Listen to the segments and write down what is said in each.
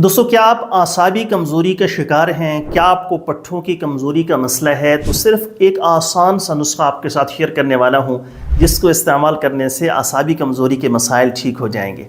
दोस्तों, क्या आप आसाबी कमज़ोरी का शिकार हैं? क्या आपको पट्ठों की कमज़ोरी का मसला है? तो सिर्फ एक आसान सा नुस्खा आपके साथ शेयर करने वाला हूं, जिसको इस्तेमाल करने से आसाबी कमज़ोरी के मसाइल ठीक हो जाएंगे।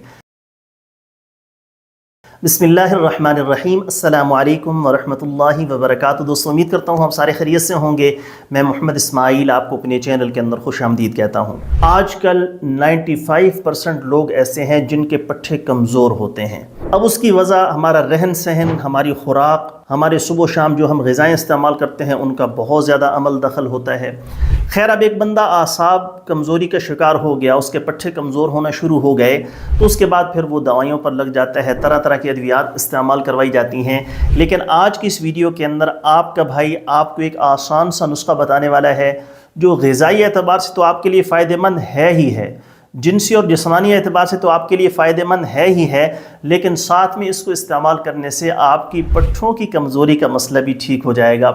बिस्मिल्लाहिर्रहमानिर्रहीम। अस्सलामु अलैकुम वरहमतुल्लाहि वबरकातुहू। दोस्तों, उम्मीद करता हूँ आप सारे खैरियत से होंगे। मैं मोहम्मद इस्माइल आपको अपने चैनल के अंदर खुशामदीद कहता हूँ। आजकल 95% लोग ऐसे हैं जिनके पट्ठे कमज़ोर होते हैं। अब उसकी वजह हमारा रहन सहन, हमारी खुराक, हमारे सुबह शाम जो हम ग़िज़ाएँ इस्तेमाल करते हैं उनका बहुत ज़्यादा अमल दखल होता है। खैर, अब एक बंदा आसाब कमज़ोरी का शिकार हो गया, उसके पट्ठे कमज़ोर होना शुरू हो गए, तो उसके बाद फिर वो दवाइयों पर लग जाता है, तरह तरह की अद्वियात इस्तेमाल करवाई जाती हैं। लेकिन आज की इस वीडियो के अंदर आपका भाई आपको एक आसान सा नुस्खा बताने वाला है जो ग़िज़ाई एतबार से तो आपके लिए फ़ायदेमंद है ही है, जिनसी और जिस्मानी एतबार से तो आपके लिए फ़ायदेमंद है ही है, लेकिन साथ में इसको इस्तेमाल करने से आपकी पट्ठों की कमज़ोरी का मसला भी ठीक हो जाएगा।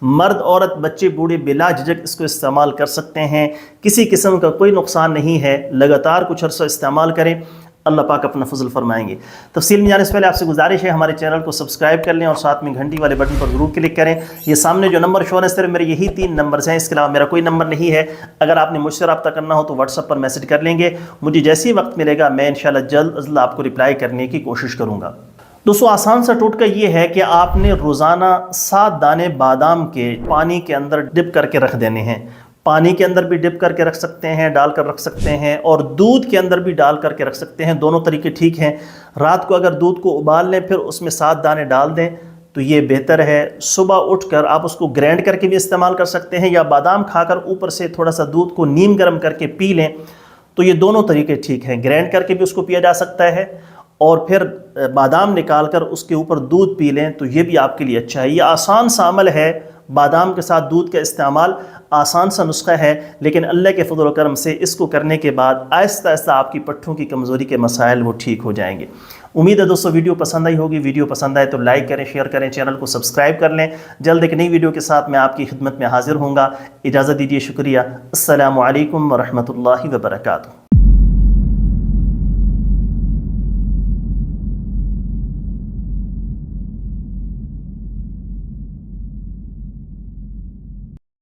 मर्द, औरत, बच्चे, बूढ़े बिला झिझक इसको इस्तेमाल कर सकते हैं। किसी किस्म का कोई नुकसान नहीं है। लगातार कुछ अर्सा इस्तेमाल करें, अल्लाह पाक अपना फजल फरमाएंगे। तफसील में जाने से पहले आपसे गुजारिश है हमारे चैनल को सब्सक्राइब कर लें और साथ में घंटी वाले बटन पर जरूर क्लिक करें। ये सामने जो नंबर शो है इस तरह मेरे यही 3 नंबर्स हैं, इसके अलावा मेरा कोई नंबर नहीं है। अगर आपने मुझसे रब्ता करना हो तो व्हाट्सएप पर मैसेज कर लेंगे। मुझे जैसे ही वक्त मिलेगा मैं इंशाल्लाह जल्द अज जल्द आपको रिप्लाई करने की कोशिश करूँगा। दोस्तों, आसान सा टोटका ये है कि आपने रोज़ाना 7 दाने बादाम के पानी के अंदर डिप करके रख देने हैं। पानी के अंदर भी डिप करके रख सकते हैं, डालकर रख सकते हैं, और दूध के अंदर भी डाल करके रख सकते हैं। दोनों तरीके ठीक हैं। रात को अगर दूध को उबाल लें फिर उसमें 7 दाने डाल दें तो ये बेहतर है। सुबह उठकर आप उसको ग्राइंड करके भी इस्तेमाल कर सकते हैं, या बादाम खाकर ऊपर से थोड़ा सा दूध को नीम गर्म करके पी लें, तो ये दोनों तरीके ठीक हैं। ग्राइंड करके भी उसको पिया जा सकता है और फिर बादाम निकाल कर उसके ऊपर दूध पी लें तो ये भी आपके लिए अच्छा है। ये आसान सा अमल है, बादाम के साथ दूध का इस्तेमाल आसान सा नुस्खा है, लेकिन अल्लाह के फज़ल व करम से इसको करने के बाद आहिस्ता आहिस्ता आपकी पट्ठों की कमज़ोरी के मसाइल वो ठीक हो जाएंगे। उम्मीद है दोस्तों वीडियो पसंद आई होगी। वीडियो पसंद आए तो लाइक करें, शेयर करें, चैनल को सब्सक्राइब कर लें। जल्द एक नई वीडियो के साथ मैं आपकी खिदमत में हाजिर होऊंगा। इजाज़त दीजिए, शुक्रिया। अस्सलामु अलैकुम व रहमतुल्लाहि व बरकातुहू।